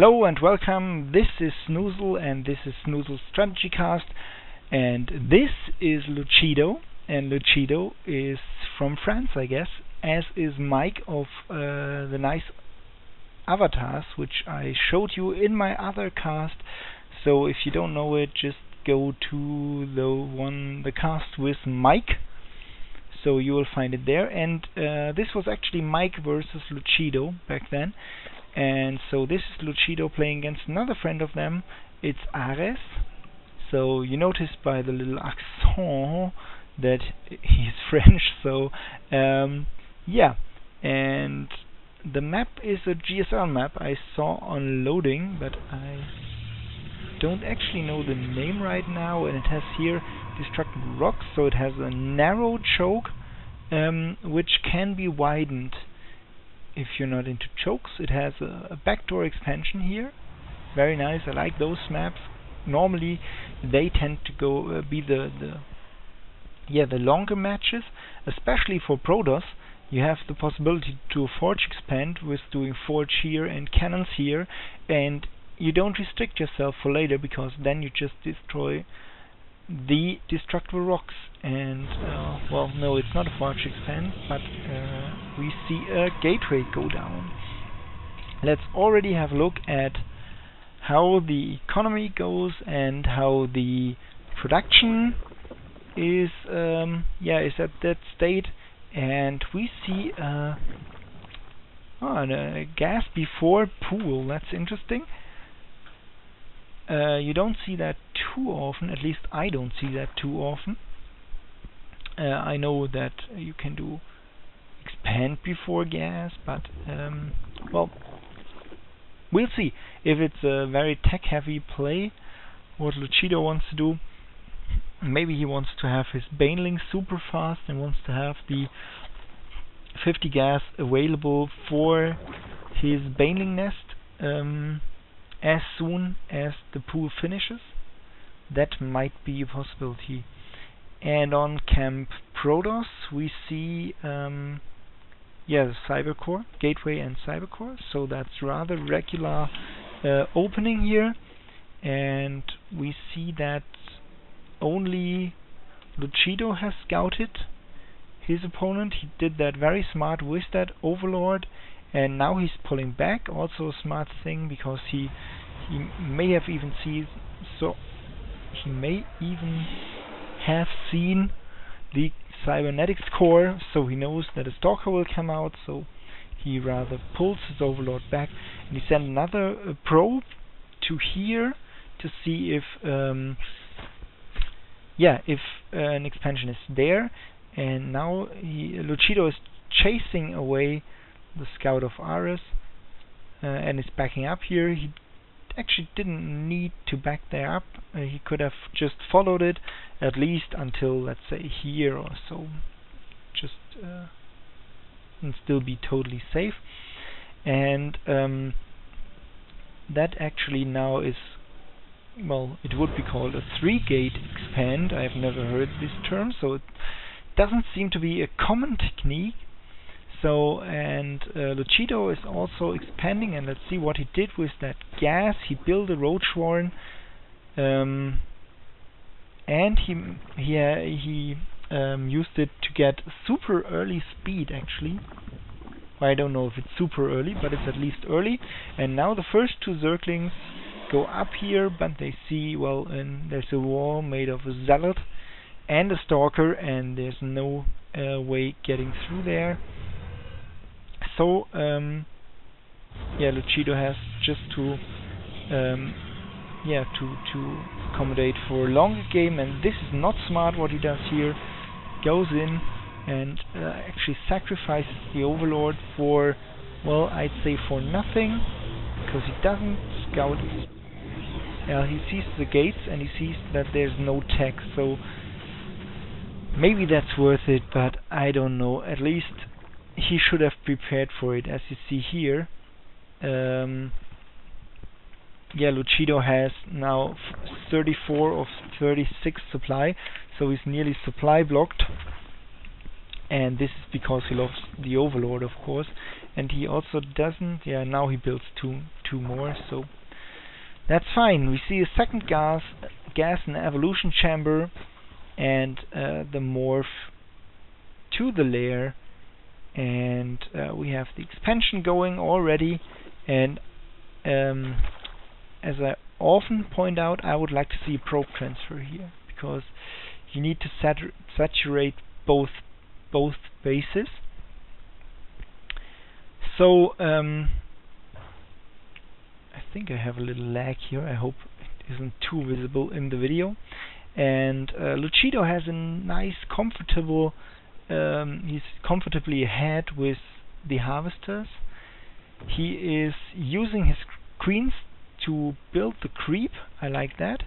Hello and welcome. This is Snoozle and this is SC2 Strategycast, and this is Luchito, and Luchito is from France, I guess, as is Mike of the nice avatars which I showed you in my other cast. So if you don't know it, just go to the cast with Mike, so you will find it there. And this was actually Mike versus Luchito back then. And so this is Luchito playing against another friend of them. It's Arès. So you notice by the little accent that he's French. So yeah, and the map is a GSL map I saw on loading, but I don't actually know the name right now. And it has here destructible rocks, so it has a narrow choke which can be widened if you're not into chokes. It has a backdoor expansion here. Very nice. I like those maps. Normally they tend to go be the longer matches, especially for Protoss. You have the possibility to forge expand with doing forge here and cannons here, and you don't restrict yourself for later, because then you just destroy the destructible rocks. And well, no, it's not a forge expand, but we see a gateway go down. Let's already have a look at how the economy goes and how the production is at that state. And we see a gas before pool. That's interesting. You don't see that too often, at least I don't see that too often. I know that you can do expand before gas, but well, we'll see if it's a very tech heavy play what Luchito wants to do. Maybe he wants to have his baneling super fast and wants to have the 50 gas available for his baneling nest as soon as the pool finishes. That might be a possibility. And on Camp Protoss we see the Cybercore, Gateway and Cybercore, so that's rather regular opening here. And we see that only Luchito has scouted his opponent. He did that very smart with that Overlord, and now he's pulling back. Also a smart thing, because he may have even have seen the cybernetics core, so he knows that a stalker will come out, so he rather pulls his Overlord back, and he sent another probe to here to see if an expansion is there. And now Luchito is chasing away the scout of Arès and is backing up here. He actually didn't need to back there up. He could have just followed it at least until, let's say, here or so, just and still be totally safe. And that actually now is, well, it would be called a 3-gate expand. I have never heard this term, so it doesn't seem to be a common technique. So, and Luchito is also expanding, and let's see what he did with that gas. He built a Roach Warren, and he used it to get super early speed, actually. I don't know if it's super early, but it's at least early. And now the first two Zerglings go up here, but they see, well, and there's a wall made of a Zealot and a Stalker, and there's no way getting through there. So Luchito has just to accommodate for a longer game, and this is not smart what he does here. Goes in and actually sacrifices the Overlord for, well, I'd say for nothing, because he doesn't scout. He sees the gates and he sees that there's no tech, so maybe that's worth it, but I don't know. At least he should have prepared for it. As you see here, Luchito has now 34 of 36 supply, so he's nearly supply blocked. And this is because he loves the Overlord, of course. And he also doesn't, now he builds two 2 more, so that's fine. We see a second gas in the evolution chamber, and the morph to the lair, and we have the expansion going already. And as I often point out, I would like to see a probe transfer here, because you need to saturate both bases. So I think I have a little lag here. I hope it isn't too visible in the video. And Luchito has a nice comfortable, he's comfortably ahead with the harvesters. He is using his queens to build the creep. I like that.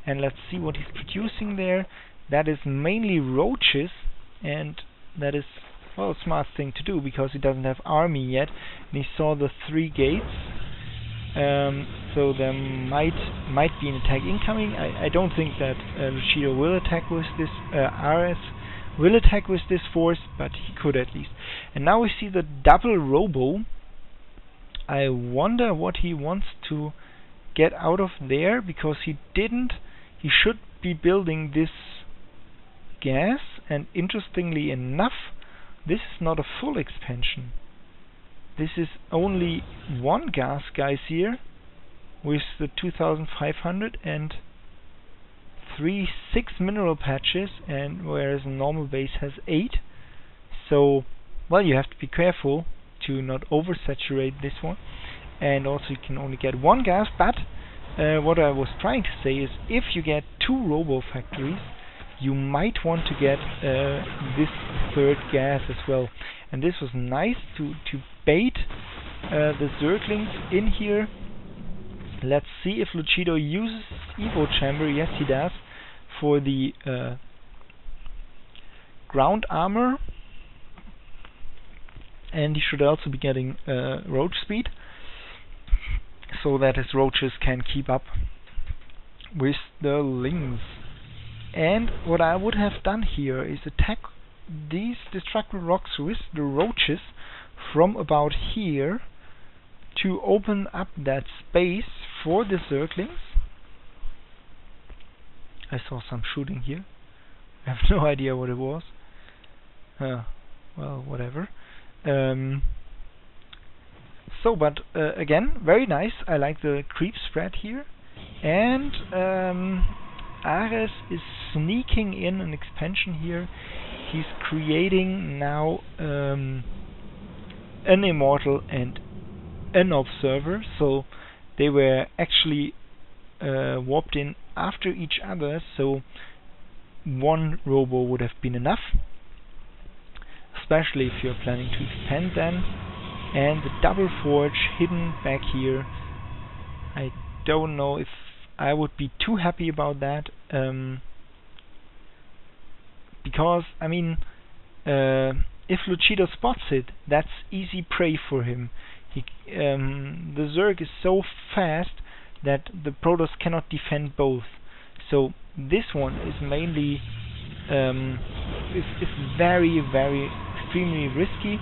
And let's see what he's producing there. That is mainly roaches, and that is, well, a smart thing to do, because he doesn't have army yet, and he saw the 3 gates. So there might be an attack incoming. I don't think that Luchito will attack with this, Arès will attack with this force, but he could at least. And now we see the double robo. I wonder what he wants to get out of there, because he should be building this gas, and interestingly enough, this is not a full expansion. This is only 1 gas, guys, here, with the 2500 and 6 mineral patches, and whereas a normal base has 8. So, well, you have to be careful to not oversaturate this one, and also you can only get 1 gas. But what I was trying to say is, if you get 2 robo factories, you might want to get this 3rd gas as well. And this was nice to bait the zerglings in here. Let's see if Luchito uses Evo Chamber. Yes, he does, for the ground armor. And he should also be getting roach speed, so that his roaches can keep up with the lings. And what I would have done here is attack these destructible rocks with the roaches from about here to open up that space for the zerglings. I saw some shooting here. I have no idea what it was. Well, whatever. But again, very nice. I like the creep spread here. And Arès is sneaking in an expansion here. He's creating now an immortal and an observer, so they were actually warped in after each other, so 1 robo would have been enough, especially if you're planning to expand them. And the double forge hidden back here, I don't know if I would be too happy about that, because, I mean, if Luchito spots it, that's easy prey for him. The Zerg is so fast that the Protoss cannot defend both. So this one is mainly is very, very extremely risky,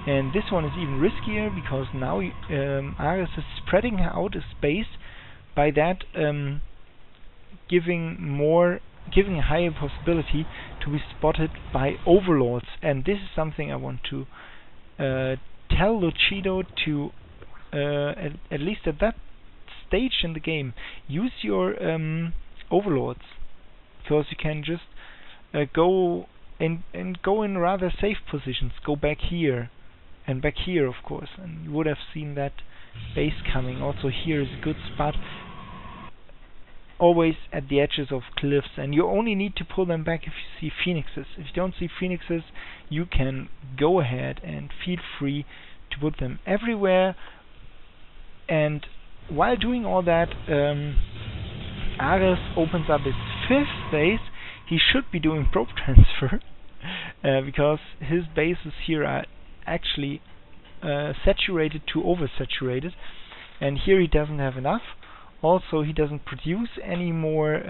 and this one is even riskier because now Arès is spreading out a space, by that giving a higher possibility to be spotted by overlords. And this is something I want to tell Luchito to at least at that stage in the game, use your overlords, because you can just go in rather safe positions. Go back here and back here, of course, and you would have seen that base coming. Also here is a good spot, always at the edges of cliffs, and you only need to pull them back if you see phoenixes. If you don't see phoenixes, you can go ahead and feel free to put them everywhere. And while doing all that, Arès opens up his 5th base. He should be doing probe transfer because his bases here are actually saturated to oversaturated, and here he doesn't have enough. Also, he doesn't produce any more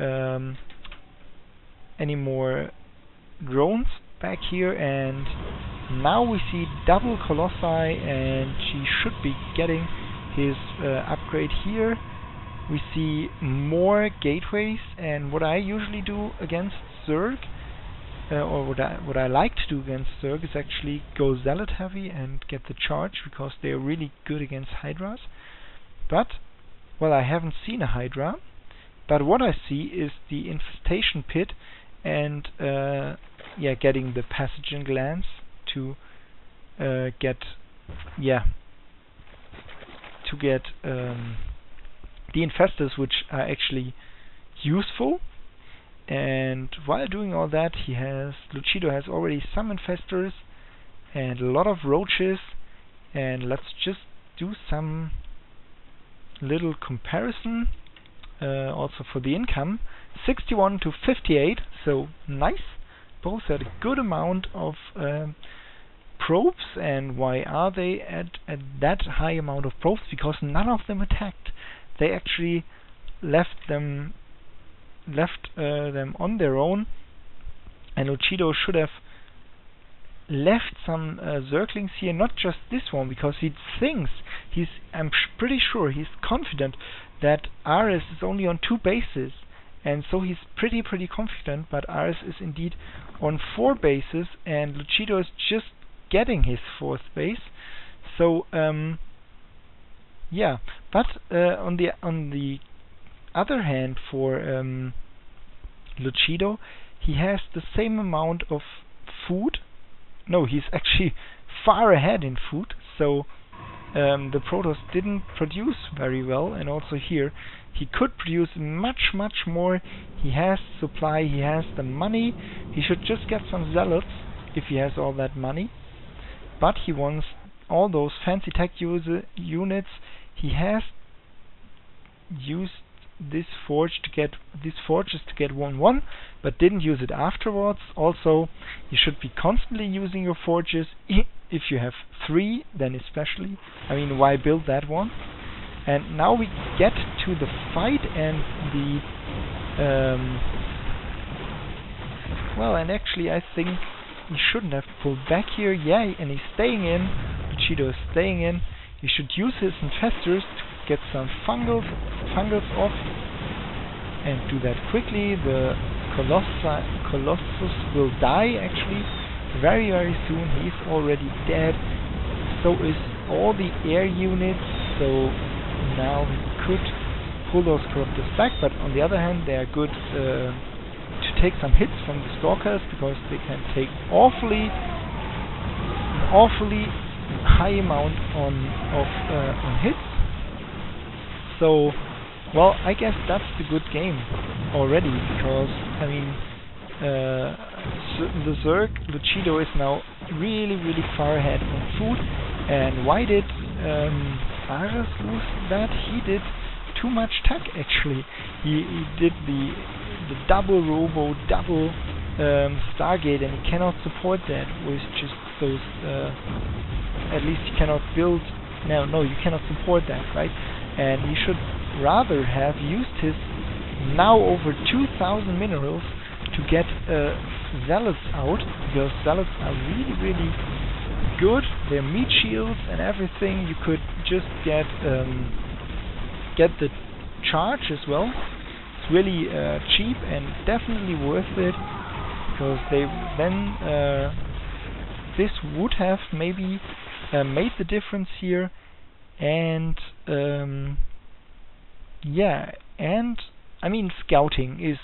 drones back here, and now we see double colossi, and she should be getting his upgrade here. We see more gateways, and what I usually do against Zerg, or what I like to do against Zerg, is actually go Zealot heavy and get the charge, because they are really good against Hydras. But, well, I haven't seen a Hydra, but what I see is the Infestation Pit, and yeah, getting the Pathogen Glands to get the infestors, which are actually useful. And while doing all that, Luchito has already some infestors and a lot of roaches. And let's just do some little comparison also for the income. 61 to 58, so nice. Both had a good amount of probes. And why are they at that high amount of probes? Because none of them attacked. They actually left them on their own, and Luchito should have left some Zerglings here, not just this one, because he thinks I'm pretty sure he's confident that Arès is only on 2 bases, and so he's pretty confident, but Arès is indeed on 4 bases, and Luchito is just getting his 4th base. So yeah, but on the other hand, for Luchito, he has the same amount of food. No, he's actually far ahead in food, so the Protoss didn't produce very well, and also here he could produce much more. He has supply, he has the money, he should just get some Zealots if he has all that money, but he wants all those fancy tech units. He has used these forges to get 1-1, but didn't use it afterwards. Also, you should be constantly using your forges. If you have 3, then especially. I mean, why build that one? And now we get to the fight, and well, and actually I think he shouldn't have pulled back here. Yeah, and he's staying in. Luchito is staying in. He should use his infestors to get some fungals off, and do that quickly. The Colossus will die actually very soon. He's already dead. So is all the air units. So now we could pull those Corruptors back, but on the other hand, they are good to take some hits from the Stalkers, because they can take an awfully high amount on hits. So, well, I guess that's the good game already, because I mean, the Zerg Luchito is now really far ahead on food. And why did Arès lose that? He did too much tech actually. He did the double robo, double Stargate, and he cannot support that with just those. At least you cannot build. No, you cannot support that, right? And he should rather have used his now over 2,000 minerals to get Zealots out, because Zealots are really good. They're meat shields and everything. You could just get the charge as well. It's really cheap and definitely worth it, because this would have maybe made the difference here. And yeah, and I mean, scouting is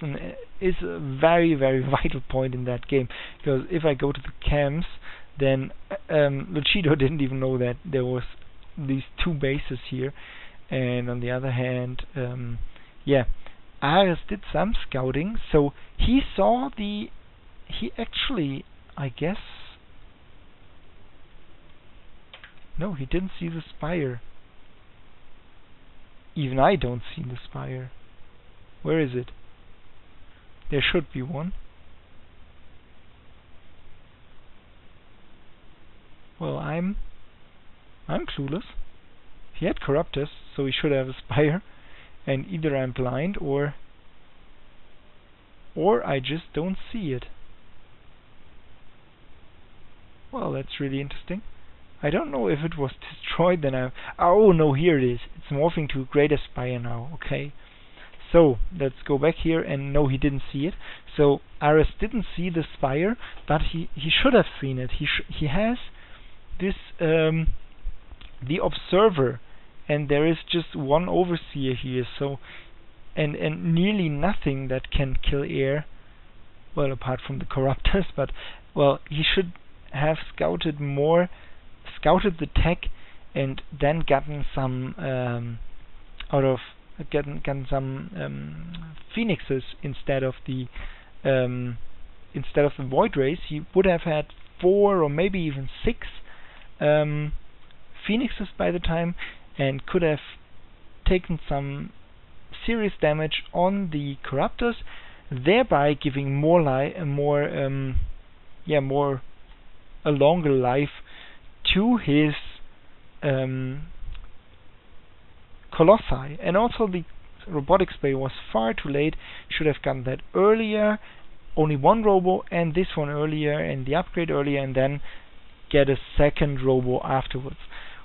a very vital point in that game, because if I go to the camps, then Luchito didn't even know that there was these 2 bases here. And on the other hand, yeah, Arès did some scouting, so he saw he actually, I guess, no, he didn't see the spire. Even I don't see the spire. Where is it? There should be one. Well, I'm clueless. He had Corruptors, so he should have a spire, and either I'm blind or I just don't see it. Well, that's really interesting. I don't know if it was destroyed then. Oh no, here it is. It's morphing to Greater Spire now. Okay. So let's go back here, and no, he didn't see it. So Arès didn't see the spire, but he should have seen it. He has this the observer, and there is just one overseer here. So and nearly nothing that can kill air. Well, apart from the corruptors, but well, he should have scouted the tech, and then gotten some gotten some phoenixes instead of the void rays. He would have had 4 or maybe even 6 phoenixes by the time, and could have taken some serious damage on the corruptors, thereby giving a longer life to his Colossi. And also the robotic spray was far too late. Should have gotten that earlier, only one robo, and this one earlier, and the upgrade earlier, and then get a second robo afterwards.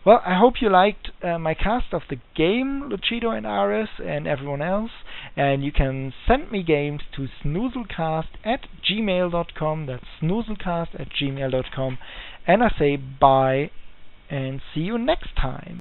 Well, I hope you liked my cast of the game, Luchito and Arès and everyone else, and you can send me games to snoozlecast@gmail.com. That's snoozlecast@gmail.com, and I say bye and see you next time.